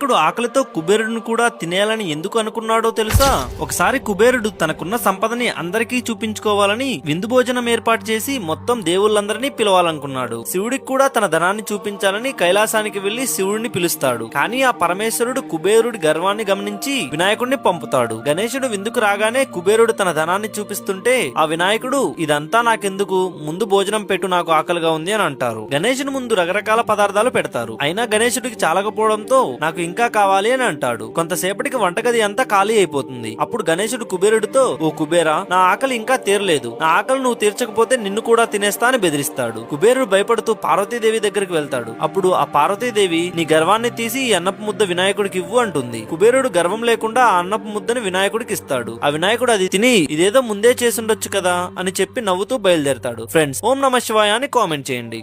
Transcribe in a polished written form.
వినాయకుడు ఆకలితో కుబేరుడిని కూడా తినేయాలని ఎందుకు అనుకున్నాడో తెలుసా? ఒకసారి కుబేరుడు తనకున్న సంపదని అందరికీ చూపించుకోవాలని విందు భోజనం ఏర్పాటు చేసి మొత్తం దేవుళ్ళందరినీ పిలవాలనుకున్నాడు. శివుడికి కూడా తన ధనాన్ని చూపించాలని కైలాసానికి వెళ్లి శివుడిని పిలుస్తాడు. కానీ ఆ పరమేశ్వరుడు కుబేరుడి గర్వాన్ని గమనించి వినాయకుడిని పంపుతాడు. గణేశుడు విందుకు రాగానే కుబేరుడు తన ధనాన్ని చూపిస్తుంటే ఆ వినాయకుడు ఇదంతా నాకెందుకు, ముందు భోజనం పెట్టు, నాకు ఆకలిగా ఉంది అని అంటారు. గణేశుని ముందు రకరకాల పదార్థాలు పెడతారు. అయినా గణేశుడికి చాలకపోవడంతో నాకు ఇంకా కావాలి అని అంటాడు. కొంతసేపటికి వంటగది అంతా ఖాళీ అయిపోతుంది. అప్పుడు గణేశుడు కుబేరుడితో, ఓ కుబేరా, నా ఆకలి ఇంకా తీరలేదు, నా ఆకలి నువ్వు తీర్చకపోతే నిన్ను కూడా తినేస్తా అని బెదిరిస్తాడు. కుబేరుడు భయపడుతూ పార్వతీదేవి దగ్గరికి వెళ్తాడు. అప్పుడు ఆ పార్వతీదేవి, నీ గర్వాన్ని తీసి ఈ అన్నపు ముద్ద వినాయకుడికి ఇవ్వు అంటుంది. కుబేరుడు గర్వం లేకుండా ఆ అన్నపు ముద్దని వినాయకుడికి ఇస్తాడు. ఆ వినాయకుడు అది తిని ఇదేదో ముందే చేసుండొచ్చు కదా అని చెప్పి నవ్వుతూ బయలుదేరతాడు. ఫ్రెండ్స్, ఓం నమః శివాయ అని కామెంట్ చేయండి.